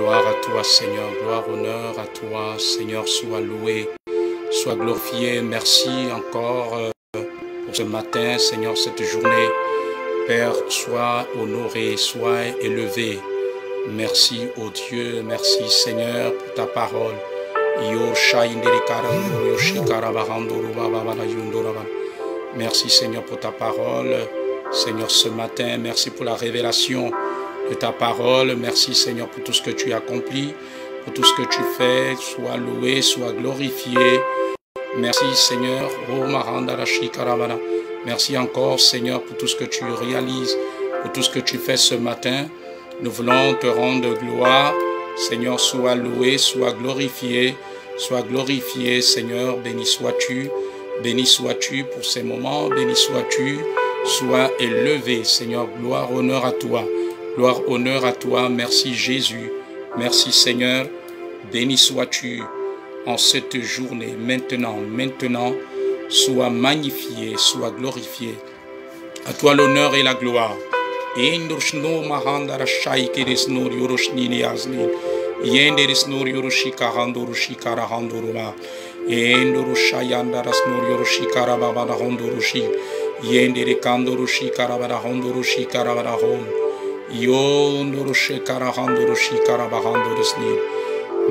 Gloire à toi, Seigneur. Gloire, honneur à toi, Seigneur. Sois loué, sois glorifié. Merci encore pour ce matin, Seigneur, cette journée. Père, sois honoré, sois élevé. Merci, ô Dieu. Merci, Seigneur, pour ta parole. Merci, Seigneur, pour ta parole. Seigneur, ce matin, merci pour la révélation de ta parole. Merci, Seigneur, pour tout ce que tu as accompli, pour tout ce que tu fais. Sois loué, sois glorifié. Merci, Seigneur. Merci encore, Seigneur, pour tout ce que tu réalises, pour tout ce que tu fais ce matin. Nous voulons te rendre gloire. Seigneur, sois loué, sois glorifié. Sois glorifié, Seigneur. Béni sois-tu pour ces moments. Béni sois-tu. Sois élevé, Seigneur. Gloire, honneur à toi. Gloire, honneur à toi. Merci, Jésus. Merci, Seigneur. Béni sois-tu en cette journée. Maintenant, sois magnifié, sois glorifié. À toi l'honneur et la gloire.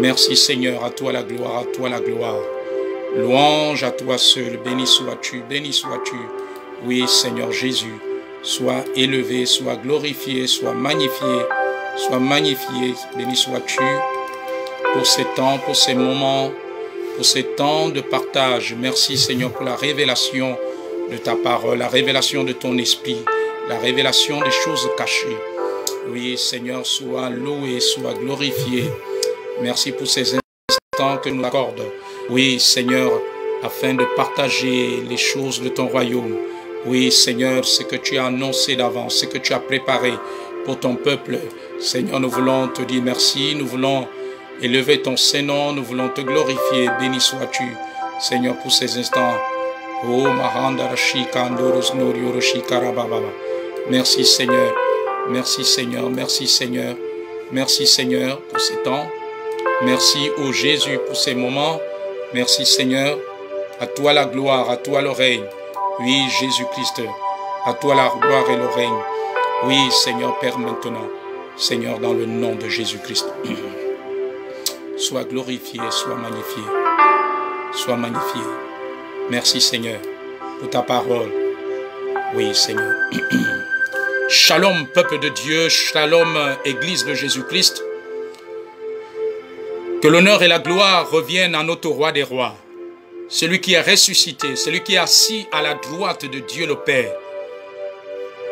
Merci, Seigneur, à toi la gloire, à toi la gloire. Louange à toi seul, béni sois-tu, béni sois-tu. Oui, Seigneur Jésus, sois élevé, sois glorifié, sois magnifié, béni sois-tu pour ces temps, pour ces moments, pour ces temps de partage. Merci, Seigneur, pour la révélation de ta parole, la révélation de ton esprit, la révélation des choses cachées. Oui, Seigneur, sois loué, sois glorifié. Merci pour ces instants que nous accordes. Oui, Seigneur, afin de partager les choses de ton royaume. Oui, Seigneur, ce que tu as annoncé d'avance, ce que tu as préparé pour ton peuple. Seigneur, nous voulons te dire merci, nous voulons élever ton Saint-Nom, nous voulons te glorifier. Béni sois-tu, Seigneur, pour ces instants. Oh, merci, Seigneur. Merci, Seigneur. Merci, Seigneur. Merci, Seigneur, pour ces temps. Merci, ô Jésus, pour ces moments. Merci, Seigneur. À toi la gloire, à toi le règne. Oui, Jésus-Christ, à toi la gloire et le règne. Oui, Seigneur, Père, maintenant. Seigneur, dans le nom de Jésus-Christ. Sois glorifié, sois magnifié. Sois magnifié. Merci, Seigneur, pour ta parole. Oui, Seigneur. Shalom, peuple de Dieu. Shalom, Église de Jésus-Christ. Que l'honneur et la gloire reviennent à notre roi des rois. Celui qui est ressuscité, celui qui est assis à la droite de Dieu le Père.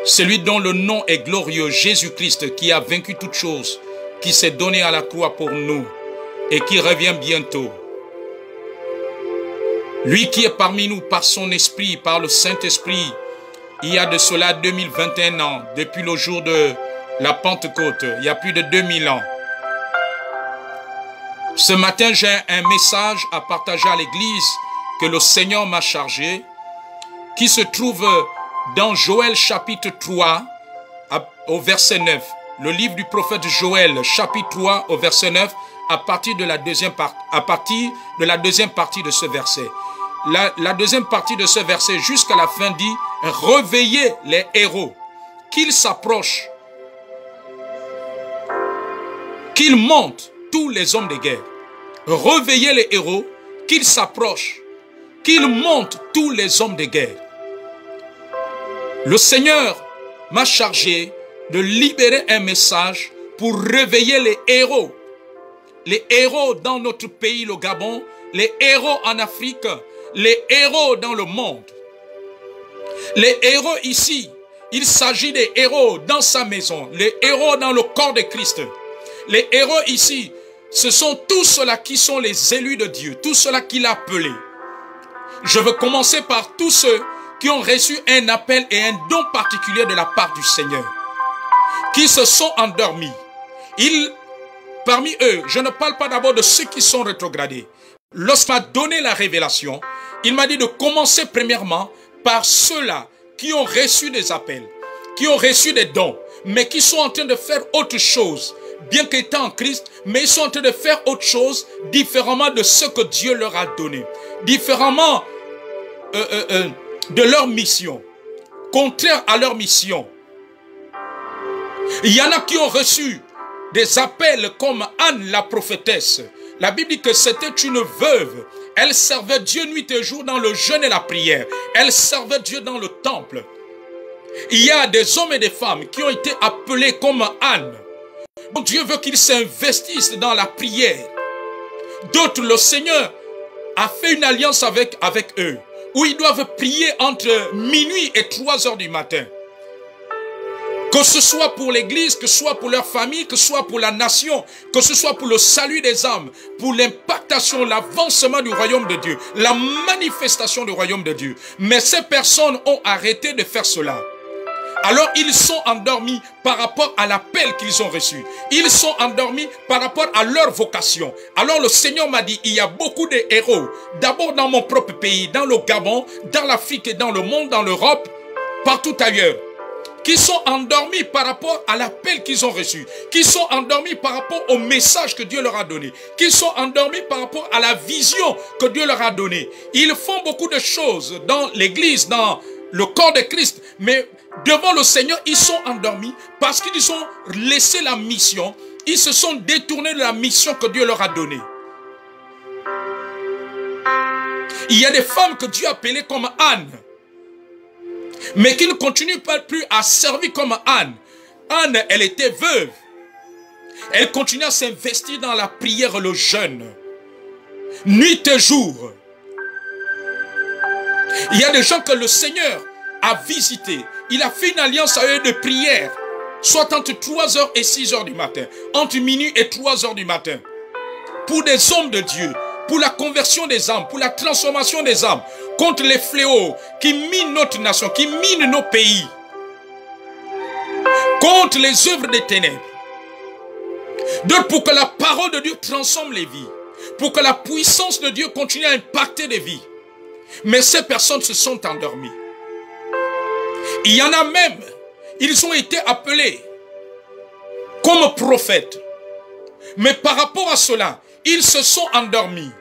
Celui dont le nom est glorieux, Jésus-Christ, qui a vaincu toutes choses, qui s'est donné à la croix pour nous et qui revient bientôt. Lui qui est parmi nous par son esprit, par le Saint-Esprit, il y a de cela 2021 ans, depuis le jour de la Pentecôte, il y a plus de 2000 ans. Ce matin, j'ai un message à partager à l'église que le Seigneur m'a chargé, qui se trouve dans Joël chapitre 3 au verset 9. Le livre du prophète Joël chapitre 3 au verset 9 à partir de la deuxième partie de ce verset. La deuxième partie de ce verset jusqu'à la fin dit « Réveillez les héros, qu'ils s'approchent, qu'ils montent, tous les hommes de guerre. Réveillez les héros, qu'ils s'approchent, qu'ils montent tous les hommes de guerre. » Le Seigneur m'a chargé de libérer un message pour réveiller les héros. Les héros dans notre pays, le Gabon, les héros en Afrique, les héros dans le monde. Les héros ici, il s'agit des héros dans sa maison, les héros dans le corps de Christ. Les héros ici, ce sont tous ceux-là qui sont les élus de Dieu, tous ceux-là qu'il a appelés. Je veux commencer par tous ceux qui ont reçu un appel et un don particulier de la part du Seigneur, qui se sont endormis. Parmi eux, je ne parle pas d'abord de ceux qui sont rétrogradés. Lorsqu'il m'a donné la révélation, il m'a dit de commencer premièrement par ceux-là qui ont reçu des appels, qui ont reçu des dons, mais qui sont en train de faire autre chose, bien qu'étant en Christ, mais ils sont en train de faire autre chose différemment de ce que Dieu leur a donné. Différemment de leur mission. Contraire à leur mission. Il y en a qui ont reçu des appels comme Anne la prophétesse. La Bible dit que c'était une veuve. Elle servait Dieu nuit et jour dans le jeûne et la prière. Elle servait Dieu dans le temple. Il y a des hommes et des femmes qui ont été appelés comme Anne. Donc Dieu veut qu'ils s'investissent dans la prière. D'autres, le Seigneur a fait une alliance avec eux, où ils doivent prier entre minuit et 3 heures du matin. Que ce soit pour l'église, que ce soit pour leur famille, que ce soit pour la nation, que ce soit pour le salut des âmes, pour l'impactation, l'avancement du royaume de Dieu, la manifestation du royaume de Dieu. Mais ces personnes ont arrêté de faire cela. Alors ils sont endormis par rapport à l'appel qu'ils ont reçu. Ils sont endormis par rapport à leur vocation. Alors le Seigneur m'a dit, il y a beaucoup de héros, d'abord dans mon propre pays, dans le Gabon, dans l'Afrique et dans le monde, dans l'Europe, partout ailleurs, qui sont endormis par rapport à l'appel qu'ils ont reçu, qui sont endormis par rapport au message que Dieu leur a donné, qui sont endormis par rapport à la vision que Dieu leur a donnée. Ils font beaucoup de choses dans l'église, dans le corps de Christ, mais devant le Seigneur, ils sont endormis parce qu'ils ont laissé la mission, ils se sont détournés de la mission que Dieu leur a donnée. Il y a des femmes que Dieu a appelées comme Anne, mais qui ne continuent pas plus à servir comme Anne. Anne, elle était veuve. Elle continue à s'investir dans la prière et le jeûne. Nuit et jour. Il y a des gens que le Seigneur a visités. Il a fait une alliance à eux de prière. Soit entre 3h et 6h du matin. Entre minuit et 3h du matin. Pour des hommes de Dieu. Pour la conversion des âmes. Pour la transformation des âmes. Contre les fléaux qui minent notre nation. Qui minent nos pays. Contre les œuvres des ténèbres. Donc pour que la parole de Dieu transforme les vies. Pour que la puissance de Dieu continue à impacter les vies. Mais ces personnes se sont endormies. Il y en a même, ils ont été appelés comme prophètes. Mais par rapport à cela, ils se sont endormis.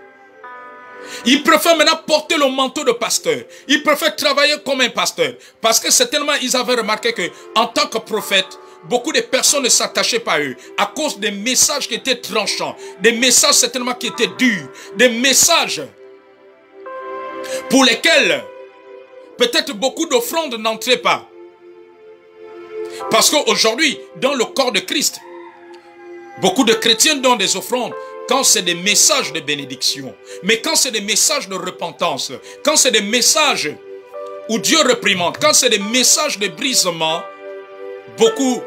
Ils préfèrent maintenant porter le manteau de pasteur. Ils préfèrent travailler comme un pasteur. Parce que certainement, ils avaient remarqué que en tant que prophète, beaucoup de personnes ne s'attachaient pas à eux. À cause des messages qui étaient tranchants. Des messages certainement qui étaient durs. Des messages pour lesquels peut-être beaucoup d'offrandes n'entraient pas. Parce qu'aujourd'hui, dans le corps de Christ, beaucoup de chrétiens donnent des offrandes quand c'est des messages de bénédiction. Mais quand c'est des messages de repentance, quand c'est des messages où Dieu réprimande, quand c'est des messages de brisement, beaucoup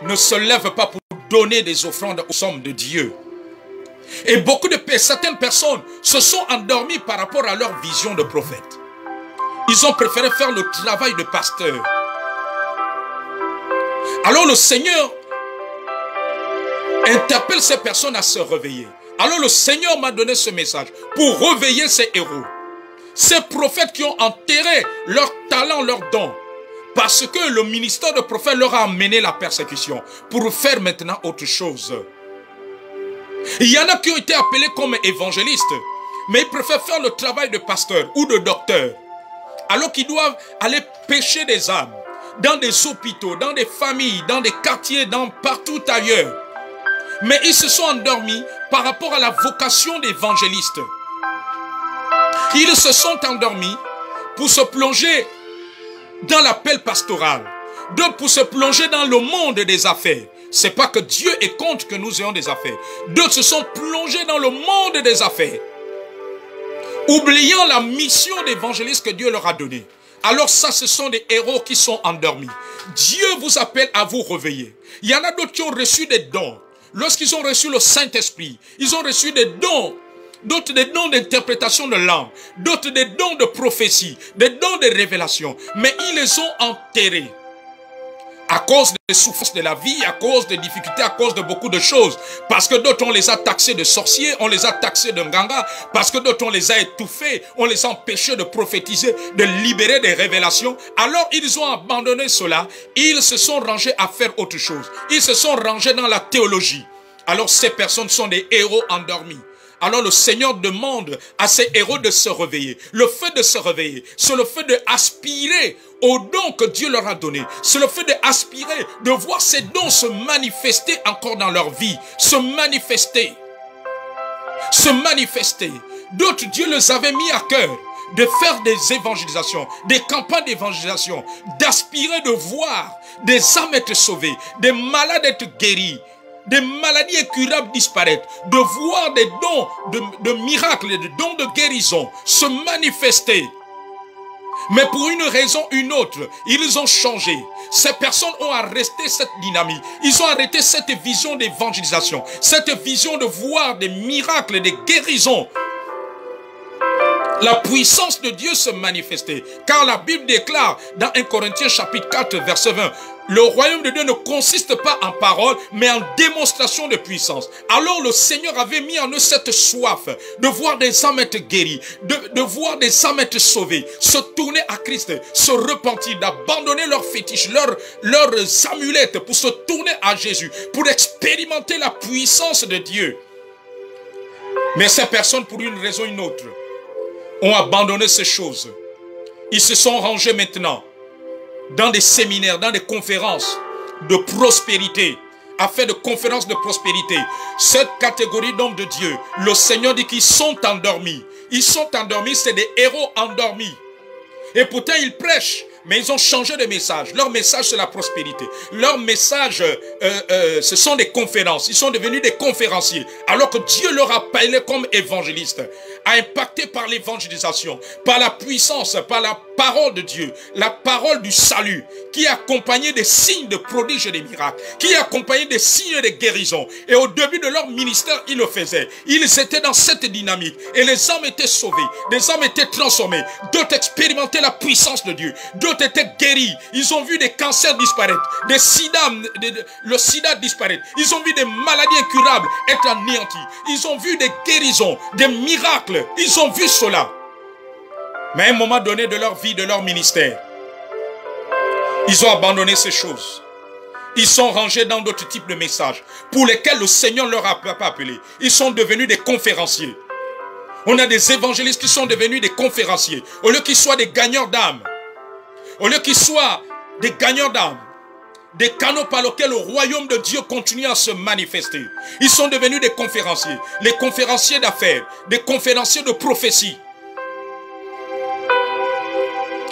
ne se lèvent pas pour donner des offrandes aux hommes de Dieu. Et certaines personnes se sont endormies par rapport à leur vision de prophète. Ils ont préféré faire le travail de pasteur. Alors le Seigneur interpelle ces personnes à se réveiller. Alors le Seigneur m'a donné ce message pour réveiller ces héros. Ces prophètes qui ont enterré leur talent, leurs dons. Parce que le ministère de prophète leur a amené la persécution. Pour faire maintenant autre chose. Il y en a qui ont été appelés comme évangélistes. Mais ils préfèrent faire le travail de pasteur ou de docteur. Alors qu'ils doivent aller pêcher des âmes. Dans des hôpitaux, dans des familles, dans des quartiers, partout ailleurs. Mais ils se sont endormis par rapport à la vocation d'évangéliste. Ils se sont endormis pour se plonger dans l'appel pastoral. D'autres pour se plonger dans le monde des affaires. C'est pas que Dieu est contre que nous ayons des affaires. D'autres se sont plongés dans le monde des affaires. Oubliant la mission d'évangéliste que Dieu leur a donnée. Alors ça, ce sont des héros qui sont endormis. Dieu vous appelle à vous réveiller. Il y en a d'autres qui ont reçu des dons. Lorsqu'ils ont reçu le Saint-Esprit, ils ont reçu des dons. D'autres des dons d'interprétation de langue. D'autres des dons de prophétie. Des dons de révélation. Mais ils les ont enterrés. À cause des souffrances de la vie, à cause des difficultés, à cause de beaucoup de choses. Parce que d'autres, on les a taxés de sorciers, on les a taxés de nganga. Parce que d'autres, on les a étouffés, on les a empêchés de prophétiser, de libérer des révélations. Alors, ils ont abandonné cela. Ils se sont rangés à faire autre chose. Ils se sont rangés dans la théologie. alors ces personnes sont des héros endormis. Alors le Seigneur demande à ces héros de se réveiller. Le fait de se réveiller, c'est le fait d'aspirer aux dons que Dieu leur a donnés. C'est le fait d'aspirer, de voir ces dons se manifester encore dans leur vie. Se manifester. Se manifester. D'autres, Dieu les avait mis à cœur de faire des évangélisations, des campagnes d'évangélisation, d'aspirer de voir des âmes être sauvées, des malades être guéris, des maladies incurables disparaître, de voir des dons de miracles, des dons de guérison se manifester. Mais pour une raison ou une autre, ils ont changé. Ces personnes ont arrêté cette dynamique. Ils ont arrêté cette vision d'évangélisation, cette vision de voir des miracles, des guérisons. La puissance de Dieu se manifestait. Car la Bible déclare dans 1 Corinthiens chapitre 4 verset 20, le royaume de Dieu ne consiste pas en parole, mais en démonstration de puissance. Alors le Seigneur avait mis en eux cette soif de voir des âmes être guéries, de voir des âmes être sauvées, se tourner à Christ, se repentir, d'abandonner leurs fétiches, leurs amulettes pour se tourner à Jésus, pour expérimenter la puissance de Dieu. Mais ces personnes, pour une raison ou une autre, ont abandonné ces choses. Ils se sont rangés maintenant dans des séminaires, dans des conférences de prospérité, à faire de conférences de prospérité. Cette catégorie d'hommes de Dieu, le Seigneur dit qu'ils sont endormis. Ils sont endormis, c'est des héros endormis. Et pourtant ils prêchent, mais ils ont changé de message. Leur message, c'est la prospérité. Leur message, ce sont des conférences. Ils sont devenus des conférenciers. Alors que Dieu leur a appelé comme évangélistes, impactés par l'évangélisation, par la puissance, par la parole de Dieu, la parole du salut, qui accompagnait des signes de prodiges et des miracles, qui accompagnait des signes de guérison. Et au début de leur ministère, ils le faisaient. Ils étaient dans cette dynamique. Et les hommes étaient sauvés. Les hommes étaient transformés. D'autres expérimentaient la puissance de Dieu. D'autres étaient guéris. Ils ont vu des cancers disparaître, des sida, le sida disparaître. Ils ont vu des maladies incurables être anéanties. Ils ont vu des guérisons, des miracles. Ils ont vu cela. Mais à un moment donné de leur vie, de leur ministère, ils ont abandonné ces choses. Ils sont rangés dans d'autres types de messages pour lesquels le Seigneur leur a pas appelé. Ils sont devenus des conférenciers. On a des évangélistes qui sont devenus des conférenciers. Au lieu qu'ils soient des gagneurs d'âmes. Au lieu qu'ils soient des gagneurs d'âmes. Des canaux par lesquels le royaume de Dieu continue à se manifester. Ils sont devenus des conférenciers. Les conférenciers d'affaires. Des conférenciers de prophétie.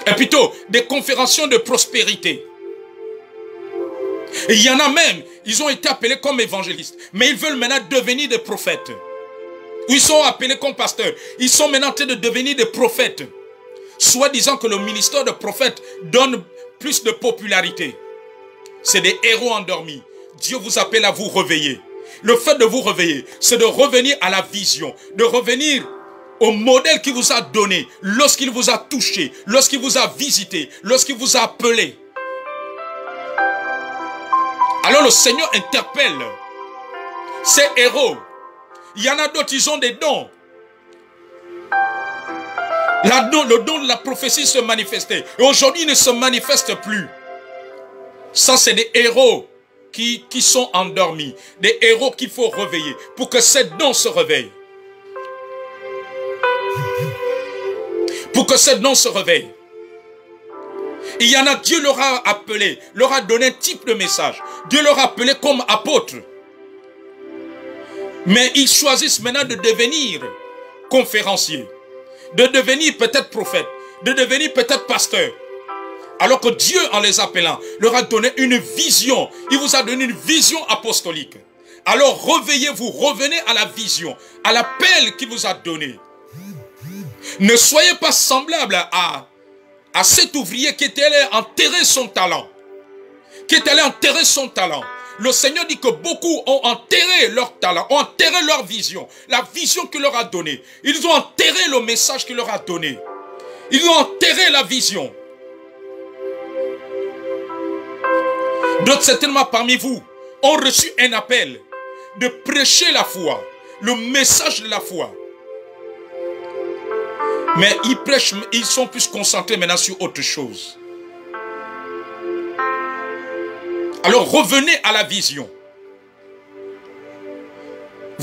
Et plutôt, des conférenciers de prospérité. Et il y en a même, ils ont été appelés comme évangélistes. Mais ils veulent maintenant devenir des prophètes. Ils sont appelés comme pasteurs. Ils sont maintenant en train de devenir des prophètes. Soit disant que le ministère de prophète donne plus de popularité. C'est des héros endormis. Dieu vous appelle à vous réveiller. Le fait de vous réveiller, c'est de revenir à la vision. De revenir au modèle qu'il vous a donné. Lorsqu'il vous a touché. Lorsqu'il vous a visité. Lorsqu'il vous a appelé. Alors le Seigneur interpelle ces héros. Il y en a d'autres, ils ont des dons. Le don de la prophétie se manifestait. Et aujourd'hui, il ne se manifeste plus. Ça, c'est des héros qui sont endormis. Des héros qu'il faut réveiller pour que ces dons se réveillent. Pour que ces dons se réveillent. Il y en a, Dieu leur a appelé, leur a donné un type de message. Dieu leur a appelé comme apôtres. Mais ils choisissent maintenant de devenir conférenciers. De devenir peut-être prophètes. De devenir peut-être pasteurs. Alors que Dieu, en les appelant, leur a donné une vision. Il vous a donné une vision apostolique. Alors réveillez-vous, revenez à la vision, à l'appel qu'il vous a donné. Ne soyez pas semblables à cet ouvrier qui était allé enterrer son talent. Qui est allé enterrer son talent. Le Seigneur dit que beaucoup ont enterré leur talent, ont enterré leur vision, la vision qu'il leur a donnée. Ils ont enterré le message qu'il leur a donné. Ils ont enterré la vision. D'autres certainement parmi vous ont reçu un appel de prêcher la foi, le message de la foi. Mais ils prêchent, ils sont plus concentrés maintenant sur autre chose. Alors revenez à la vision.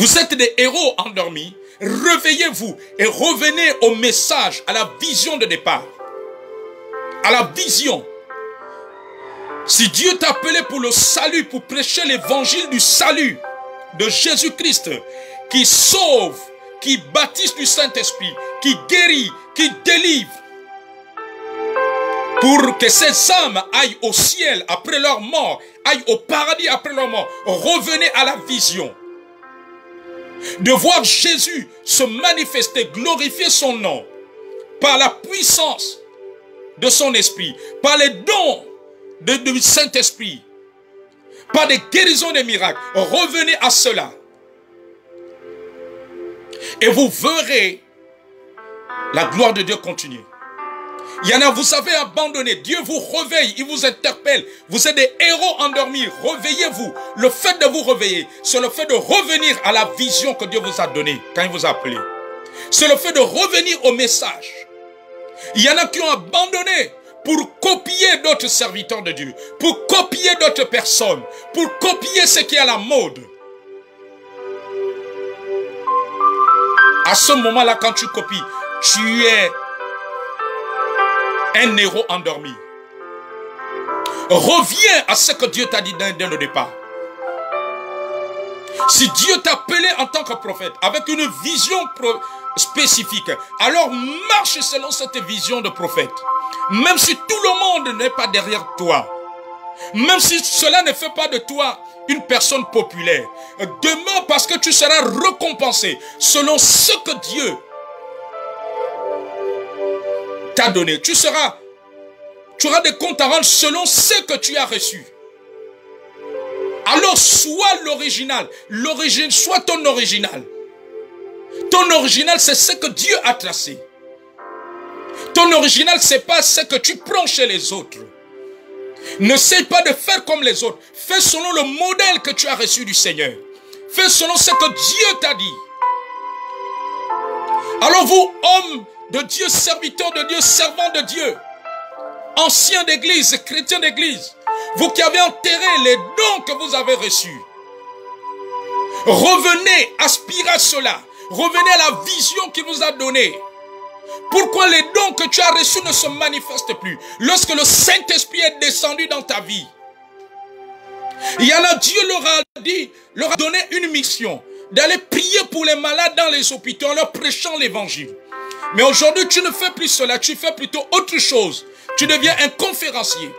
Vous êtes des héros endormis. Réveillez-vous et revenez au message, à la vision de départ. À la vision. Si Dieu t'a appelé pour le salut, pour prêcher l'évangile du salut de Jésus-Christ, qui sauve, qui baptise du Saint-Esprit, qui guérit, qui délivre, pour que ces âmes aillent au ciel après leur mort, aillent au paradis après leur mort, revenez à la vision. De voir Jésus se manifester, glorifier son nom, par la puissance de son esprit, par les dons du Saint-Esprit, par des guérisons des miracles. Revenez à cela. Et vous verrez la gloire de Dieu continuer. Il y en a, vous avez abandonné. Dieu vous réveille, il vous interpelle. Vous êtes des héros endormis. Réveillez-vous. Le fait de vous réveiller, c'est le fait de revenir à la vision que Dieu vous a donnée quand il vous a appelé. C'est le fait de revenir au message. Il y en a qui ont abandonné pour copier d'autres serviteurs de Dieu, pour copier d'autres personnes, pour copier ce qui est à la mode. À ce moment-là, quand tu copies, tu es un héros endormi. Reviens à ce que Dieu t'a dit dès le départ. Si Dieu t'a appelé en tant que prophète avec une vision spécifique, alors marche selon cette vision de prophète. Même si tout le monde n'est pas derrière toi, même si cela ne fait pas de toi une personne populaire, demeure parce que tu seras récompensé selon ce que Dieu t'a donné. Tu auras des comptes à rendre selon ce que tu as reçu. Alors sois l'original. Sois ton original. Ton original, c'est ce que Dieu a tracé. Ton original, c'est pas ce que tu prends chez les autres. N'essaie pas de faire comme les autres. Fais selon le modèle que tu as reçu du Seigneur. Fais selon ce que Dieu t'a dit. Alors vous, hommes de Dieu, serviteurs de Dieu, servants de Dieu, anciens d'église, chrétiens d'église, vous qui avez enterré les dons que vous avez reçus, revenez, aspirez à cela. Revenez à la vision qu'il vous a donnée. Pourquoi les dons que tu as reçus ne se manifestent plus? Lorsque le Saint-Esprit est descendu dans ta vie, il y en a, Dieu leur a donné une mission, d'aller prier pour les malades dans les hôpitaux en leur prêchant l'évangile. Mais aujourd'hui, tu ne fais plus cela, tu fais plutôt autre chose. Tu deviens un conférencier.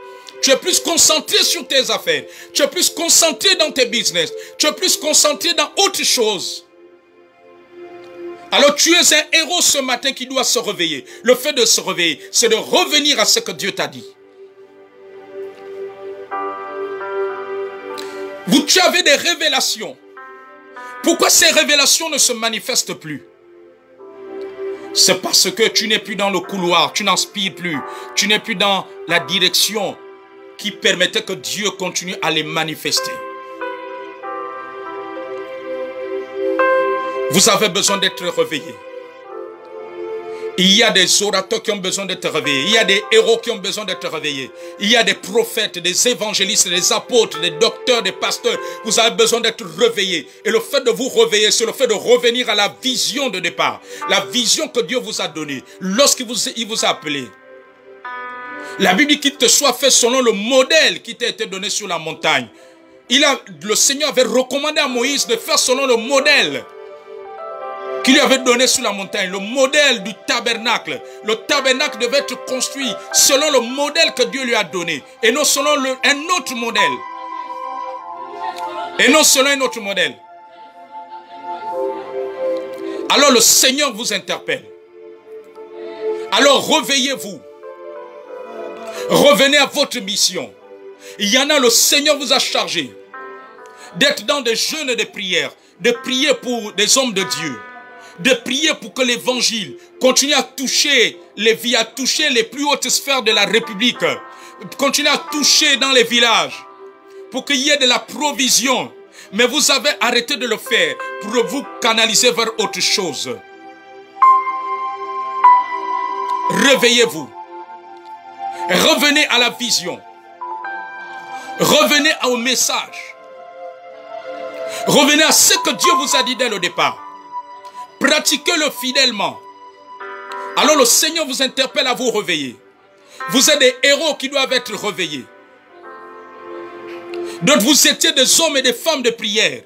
Tu es plus concentré sur tes affaires. Tu es plus concentré dans tes business. Tu es plus concentré dans autre chose. Alors tu es un héros ce matin qui doit se réveiller. Le fait de se réveiller, c'est de revenir à ce que Dieu t'a dit. Tu avais des révélations. Pourquoi ces révélations ne se manifestent plus? C'est parce que tu n'es plus dans le couloir, tu n'inspires plus. Tu n'es plus dans la direction qui permettait que Dieu continue à les manifester. Vous avez besoin d'être réveillés. Il y a des orateurs qui ont besoin d'être réveillés. Il y a des héros qui ont besoin d'être réveillés. Il y a des prophètes, des évangélistes, des apôtres, des docteurs, des pasteurs. Vous avez besoin d'être réveillés. Et le fait de vous réveiller, c'est le fait de revenir à la vision de départ. La vision que Dieu vous a donnée lorsqu'il vous a appelé. La Bible dit qu'il te soit fait selon le modèle qui t'a été donné sur la montagne. Le Seigneur avait recommandé à Moïse de faire selon le modèle qu'il lui avait donné sur la montagne, le modèle du tabernacle. Le tabernacle devait être construit selon le modèle que Dieu lui a donné, et non selon un autre modèle. Et non selon un autre modèle. Alors le Seigneur vous interpelle. Alors réveillez-vous. Revenez à votre mission. Il y en a, le Seigneur vous a chargé d'être dans des jeûnes et des prières, de prier pour des hommes de Dieu, de prier pour que l'évangile continue à toucher les vies, à toucher les plus hautes sphères de la République, continue à toucher dans les villages, pour qu'il y ait de la provision. Mais vous avez arrêté de le faire pour vous canaliser vers autre chose. Réveillez-vous. Revenez à la vision. Revenez au message. Revenez à ce que Dieu vous a dit dès le départ. Pratiquez-le fidèlement. Alors le Seigneur vous interpelle à vous réveiller. Vous êtes des héros qui doivent être réveillés. D'autres, vous étiez des hommes et des femmes de prière.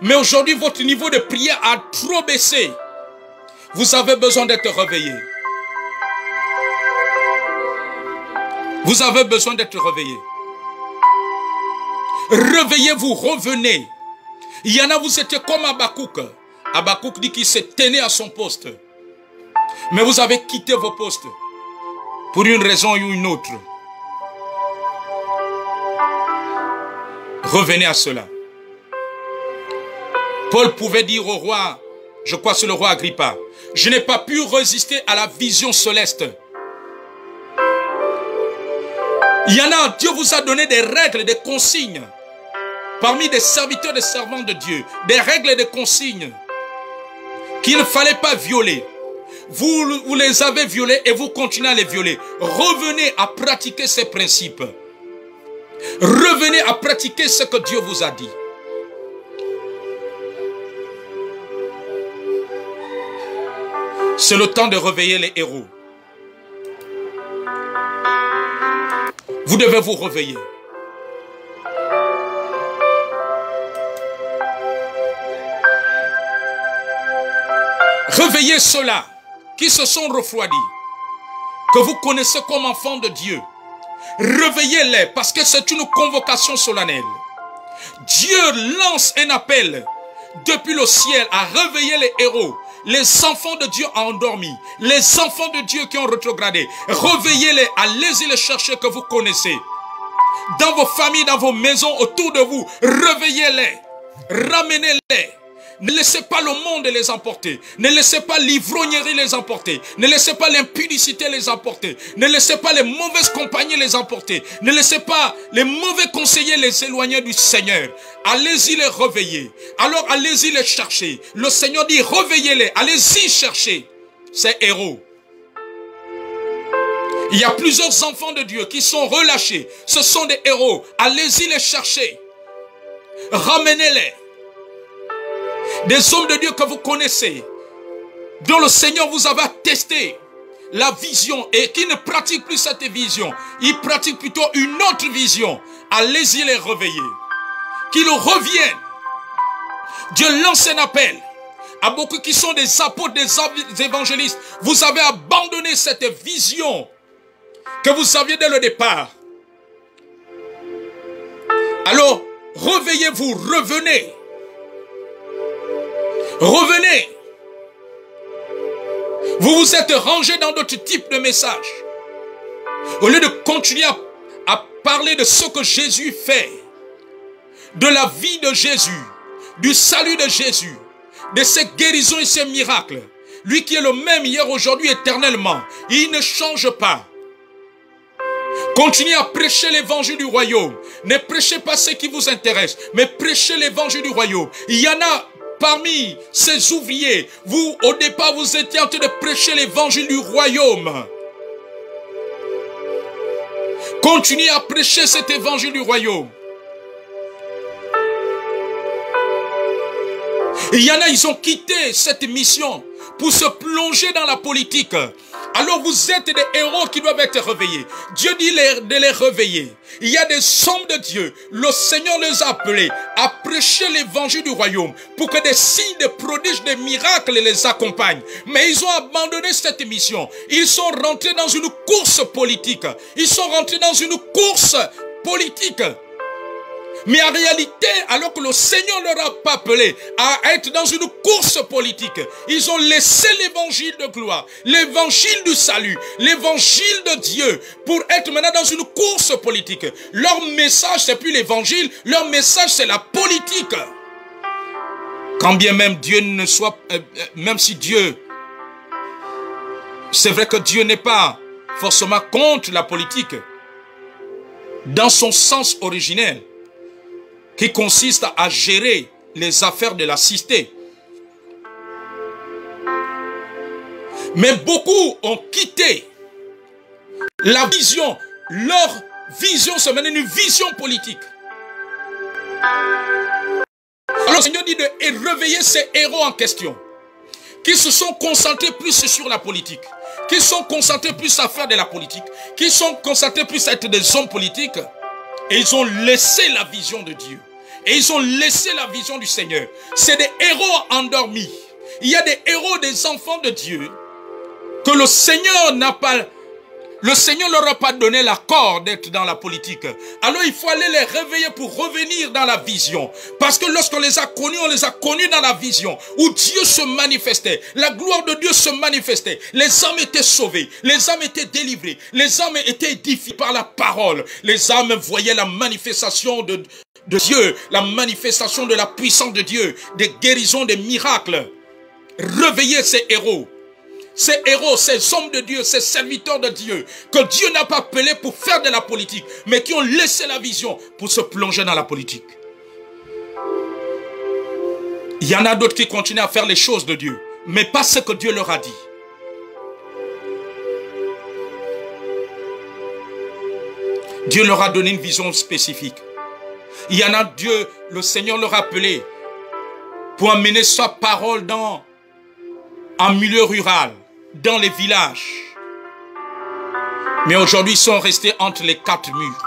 Mais aujourd'hui, votre niveau de prière a trop baissé. Vous avez besoin d'être réveillés. Vous avez besoin d'être réveillés. Réveillez-vous, revenez. Il y en a, vous étiez comme Habakkuk. Habakkuk dit qu'il s'est tenu à son poste. Mais vous avez quitté vos postes pour une raison ou une autre. Revenez à cela. Paul pouvait dire au roi, je crois que c'est le roi Agrippa, je n'ai pas pu résister à la vision céleste. Il y en a, Dieu vous a donné des règles, des consignes. Parmi des serviteurs, des servants de Dieu, des règles et des consignes qu'il ne fallait pas violer. Vous les avez violés et vous continuez à les violer. Revenez à pratiquer ces principes. Revenez à pratiquer ce que Dieu vous a dit. C'est le temps de réveiller les héros. Vous devez vous réveiller. Réveillez ceux-là qui se sont refroidis, que vous connaissez comme enfants de Dieu. Réveillez-les parce que c'est une convocation solennelle. Dieu lance un appel depuis le ciel à réveiller les héros, les enfants de Dieu endormis, les enfants de Dieu qui ont rétrogradé. Réveillez-les, allez-y les chercher que vous connaissez. Dans vos familles, dans vos maisons, autour de vous, réveillez-les, ramenez-les. Ne laissez pas le monde les emporter. Ne laissez pas l'ivrognerie les emporter. Ne laissez pas l'impudicité les emporter. Ne laissez pas les mauvaises compagnies les emporter. Ne laissez pas les mauvais conseillers les éloigner du Seigneur. Allez-y les réveiller. Alors allez-y les chercher. Le Seigneur dit réveillez-les. Allez-y chercher ces héros. Il y a plusieurs enfants de Dieu qui sont relâchés. Ce sont des héros. Allez-y les chercher. Ramenez-les. Des hommes de Dieu que vous connaissez, dont le Seigneur vous avait testé la vision et qui ne pratiquent plus cette vision. Ils pratiquent plutôt une autre vision. Allez-y les réveiller. Qu'ils reviennent. Dieu lance un appel à beaucoup qui sont des apôtres, des évangélistes. Vous avez abandonné cette vision que vous aviez dès le départ. Alors, réveillez-vous, revenez. Revenez. Vous vous êtes rangés dans d'autres types de messages. Au lieu de continuer à parler de ce que Jésus fait, de la vie de Jésus, du salut de Jésus, de ses guérisons et ses miracles, lui qui est le même hier, aujourd'hui, éternellement, il ne change pas. Continuez à prêcher l'évangile du royaume. Ne prêchez pas ce qui vous intéresse, mais prêchez l'évangile du royaume. Il y en a parmi ces ouvriers, vous, au départ, vous étiez en train de prêcher l'évangile du royaume. Continuez à prêcher cet évangile du royaume. Il y en a, ils ont quitté cette mission pour se plonger dans la politique. Alors vous êtes des héros qui doivent être réveillés. Dieu dit de les réveiller. Il y a des hommes de Dieu. Le Seigneur les a appelés à prêcher l'évangile du royaume pour que des signes, des prodiges, des miracles les accompagnent. Mais ils ont abandonné cette mission. Ils sont rentrés dans une course politique. Ils sont rentrés dans une course politique. Mais en réalité, alors que le Seigneur ne leur a pas appelé à être dans une course politique, ils ont laissé l'évangile de gloire, l'évangile du salut, l'évangile de Dieu pour être maintenant dans une course politique. Leur message, c'est plus l'évangile, leur message, c'est la politique. Quand bien même Dieu ne soit, même si Dieu, c'est vrai que Dieu n'est pas forcément contre la politique, dans son sens originel, qui consiste à gérer les affaires de la cité. Mais beaucoup ont quitté la vision. Leur vision se mène une vision politique. Alors le Seigneur dit de réveiller ces héros en question, qui se sont concentrés plus sur la politique, qui sont concentrés plus à faire de la politique, qui sont concentrés plus à être des hommes politiques, et ils ont laissé la vision de Dieu. Et ils ont laissé la vision du Seigneur. C'est des héros endormis. Il y a des héros, des enfants de Dieu, que le Seigneur n'a pas... Le Seigneur ne leur a pas donné l'accord d'être dans la politique. Alors il faut aller les réveiller pour revenir dans la vision. Parce que lorsqu'on les a connus, on les a connus dans la vision. Où Dieu se manifestait. La gloire de Dieu se manifestait. Les âmes étaient sauvées. Les âmes étaient délivrées. Les âmes étaient édifiées par la parole. Les âmes voyaient la manifestation de Dieu. La manifestation de la puissance de Dieu. Des guérisons, des miracles. Réveillez ces héros. Ces héros, ces hommes de Dieu, ces serviteurs de Dieu, que Dieu n'a pas appelés pour faire de la politique, mais qui ont laissé la vision pour se plonger dans la politique. Il y en a d'autres qui continuent à faire les choses de Dieu, mais pas ce que Dieu leur a dit. Dieu leur a donné une vision spécifique. Il y en a Dieu, le Seigneur leur a appelé pour amener sa parole dans un milieu rural, dans les villages. Mais aujourd'hui, ils sont restés entre les quatre murs.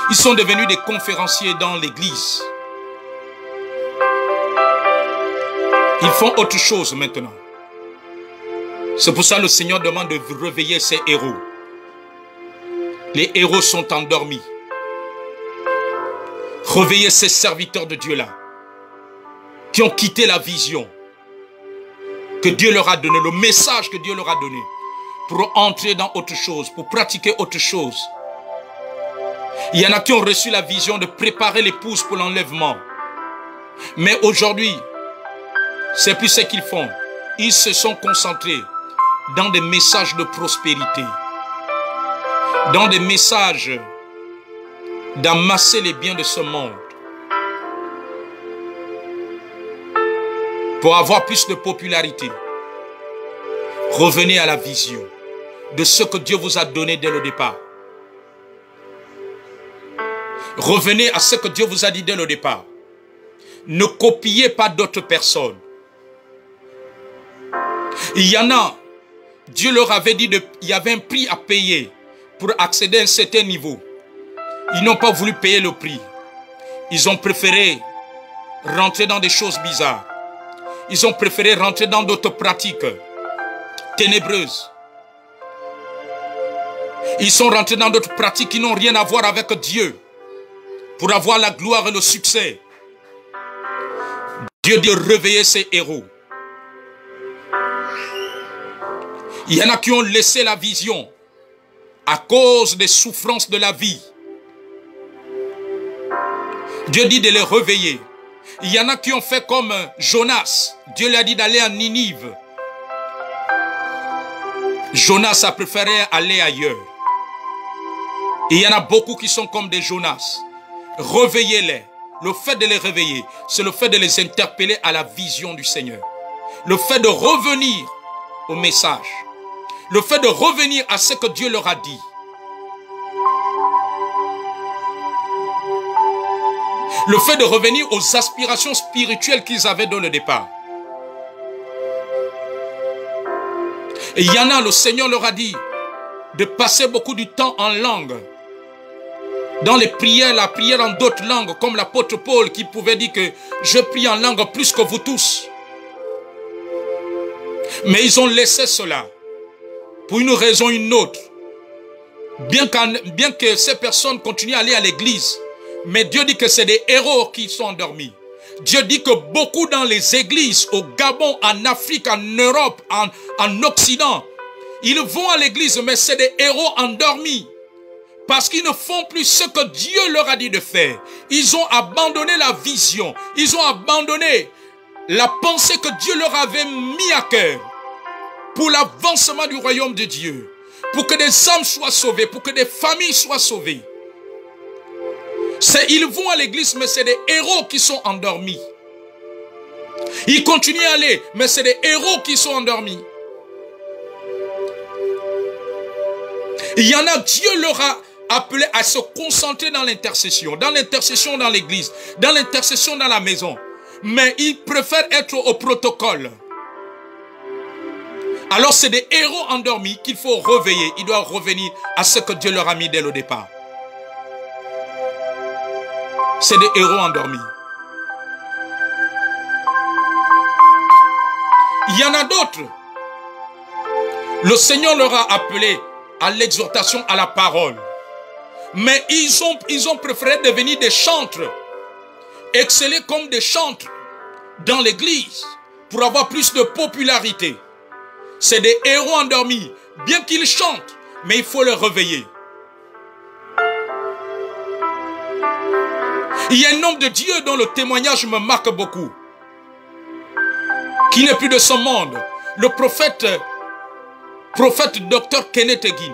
Ils sont devenus des conférenciers dans l'église. Ils font autre chose maintenant. C'est pour ça que le Seigneur demande de réveiller ces héros. Les héros sont endormis. Réveillez ces serviteurs de Dieu-là, qui ont quitté la vision que Dieu leur a donné, le message que Dieu leur a donné, pour entrer dans autre chose, pour pratiquer autre chose. Il y en a qui ont reçu la vision de préparer l'épouse pour l'enlèvement. Mais aujourd'hui, c'est plus ce qu'ils font. Ils se sont concentrés dans des messages de prospérité, dans des messages d'amasser les biens de ce monde, pour avoir plus de popularité. Revenez à la vision de ce que Dieu vous a donné dès le départ. Revenez à ce que Dieu vous a dit dès le départ. Ne copiez pas d'autres personnes. Il y en a, Dieu leur avait dit, il y avait un prix à payer pour accéder à un certain niveau. Ils n'ont pas voulu payer le prix. Ils ont préféré rentrer dans des choses bizarres. Ils ont préféré rentrer dans d'autres pratiques ténébreuses. Ils sont rentrés dans d'autres pratiques qui n'ont rien à voir avec Dieu pour avoir la gloire et le succès. Dieu dit réveiller ses héros. Il y en a qui ont laissé la vision à cause des souffrances de la vie. Dieu dit de les réveiller. Il y en a qui ont fait comme Jonas. Dieu lui a dit d'aller à Ninive. Jonas a préféré aller ailleurs. Et il y en a beaucoup qui sont comme des Jonas. Réveillez-les. Le fait de les réveiller, c'est le fait de les interpeller à la vision du Seigneur. Le fait de revenir au message. Le fait de revenir à ce que Dieu leur a dit. Le fait de revenir aux aspirations spirituelles qu'ils avaient dans le départ. Et il y en a, le Seigneur leur a dit de passer beaucoup du temps en langue. Dans les prières, la prière en d'autres langues, comme l'apôtre Paul qui pouvait dire que je prie en langue plus que vous tous. Mais ils ont laissé cela pour une raison ou une autre. Bien que ces personnes continuent à aller à l'église, mais Dieu dit que c'est des héros qui sont endormis. Dieu dit que beaucoup dans les églises, au Gabon, en Afrique, en Europe, en Occident, ils vont à l'église, mais c'est des héros endormis. Parce qu'ils ne font plus ce que Dieu leur a dit de faire. Ils ont abandonné la vision. Ils ont abandonné la pensée que Dieu leur avait mis à cœur pour l'avancement du royaume de Dieu. Pour que des âmes soient sauvées, pour que des familles soient sauvées. Ils vont à l'église, mais c'est des héros qui sont endormis. Ils continuent à aller, mais c'est des héros qui sont endormis. Il y en a, Dieu leur a appelés à se concentrer dans l'intercession dans l'église, dans l'intercession dans la maison. Mais ils préfèrent être au protocole. Alors c'est des héros endormis qu'il faut réveiller. Ils doivent revenir à ce que Dieu leur a mis dès le départ. C'est des héros endormis. Il y en a d'autres. Le Seigneur leur a appelé à l'exhortation, à la parole. Mais ils ont préféré devenir des chantres. Exceller comme des chantres dans l'église pour avoir plus de popularité. C'est des héros endormis. Bien qu'ils chantent, mais il faut les réveiller. Il y a un homme de Dieu dont le témoignage me marque beaucoup, qui n'est plus de ce monde. Le prophète Dr. Kenneth Hagin.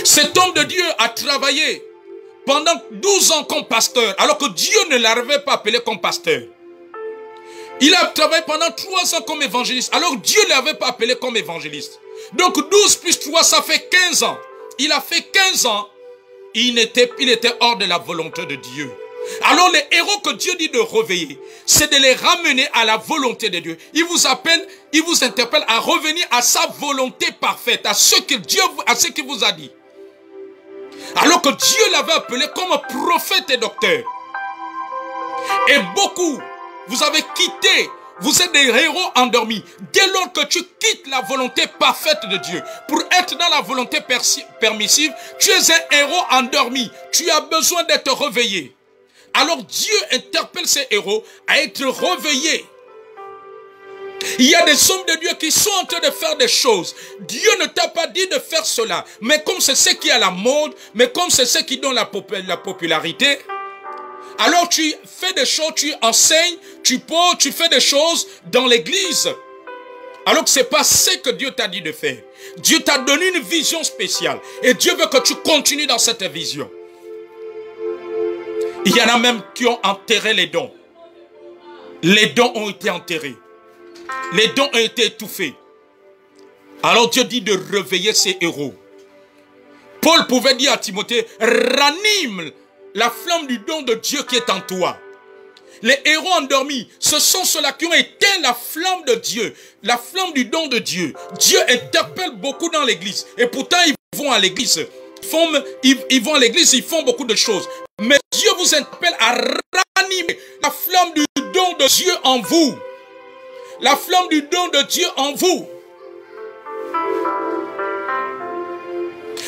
Cet homme de Dieu a travaillé pendant 12 ans comme pasteur, alors que Dieu ne l'avait pas appelé comme pasteur. Il a travaillé pendant 3 ans comme évangéliste, alors Dieu ne l'avait pas appelé comme évangéliste. Donc 12 plus 3, ça fait 15 ans. Il a fait 15 ans, il était hors de la volonté de Dieu. Alors les héros que Dieu dit de réveiller, c'est de les ramener à la volonté de Dieu. Il vous appelle, il vous interpelle à revenir à sa volonté parfaite, à ce qu'il vous a dit. Alors que Dieu l'avait appelé comme prophète et docteur. Et beaucoup, vous avez quitté, vous êtes des héros endormis. Dès lors que tu quittes la volonté parfaite de Dieu pour être dans la volonté permissive, tu es un héros endormi. Tu as besoin d'être réveillé. Alors Dieu interpelle ces héros à être réveillés. Il y a des hommes de Dieu qui sont en train de faire des choses. Dieu ne t'a pas dit de faire cela. Mais comme c'est ce qui est à la mode, mais comme c'est ce qui donne la popularité, alors tu fais des choses, tu enseignes, tu portes, tu fais des choses dans l'église. Alors que ce n'est pas ce que Dieu t'a dit de faire. Dieu t'a donné une vision spéciale. Et Dieu veut que tu continues dans cette vision. Il y en a même qui ont enterré les dons. Les dons ont été enterrés. Les dons ont été étouffés. Alors Dieu dit de réveiller ces héros. Paul pouvait dire à Timothée, ranime la flamme du don de Dieu qui est en toi. Les héros endormis, ce sont ceux-là qui ont éteint la flamme de Dieu, la flamme du don de Dieu. Dieu interpelle beaucoup dans l'église. Et pourtant, ils vont à l'église. Ils vont à l'église, ils font beaucoup de choses. Mais Dieu vous interpelle à ranimer la flamme du don de Dieu en vous. La flamme du don de Dieu en vous.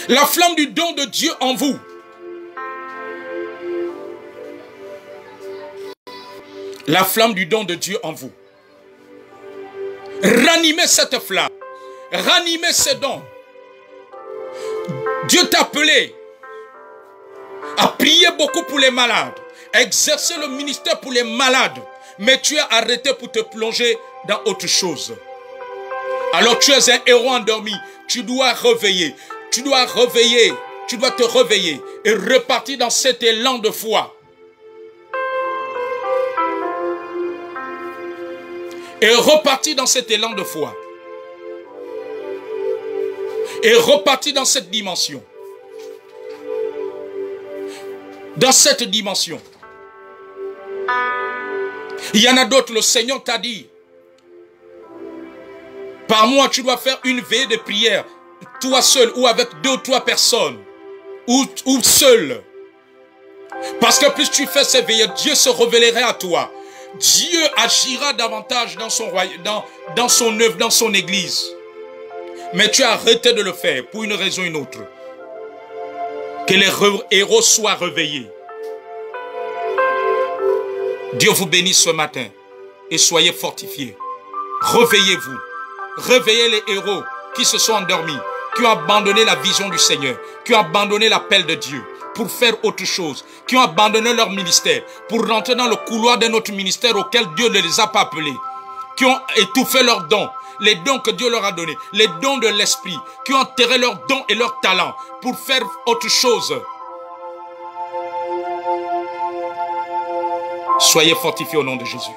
La flamme du don de Dieu en vous. La flamme du don de Dieu en vous. Ranimez cette flamme. Ranimez ce don. Dieu t'a appelé à prier beaucoup pour les malades, à exercer le ministère pour les malades. Mais tu as arrêté pour te plonger dans autre chose. Alors tu es un héros endormi. Tu dois réveiller. Tu dois réveiller. Tu dois te réveiller et repartir dans cet élan de foi. Et repartir dans cet élan de foi. Et repartir dans cette dimension. Dans cette dimension. Il y en a d'autres, le Seigneur t'a dit, par mois tu dois faire une veillée de prière, toi seul ou avec 2 ou 3 personnes, ou seul. Parce que plus tu fais ces veillées, Dieu se révélerait à toi. Dieu agira davantage dans son royaume, dans son œuvre, dans son église. Mais tu as arrêté de le faire pour une raison ou une autre. Que les héros soient réveillés. Dieu vous bénisse ce matin et soyez fortifiés. Réveillez-vous. Réveillez les héros qui se sont endormis, qui ont abandonné la vision du Seigneur, qui ont abandonné l'appel de Dieu pour faire autre chose, qui ont abandonné leur ministère pour rentrer dans le couloir de notre ministère auquel Dieu ne les a pas appelés, qui ont étouffé leurs dons, les dons que Dieu leur a donnés, les dons de l'esprit, qui ont enterré leurs dons et leurs talents pour faire autre chose. Soyez fortifiés au nom de Jésus.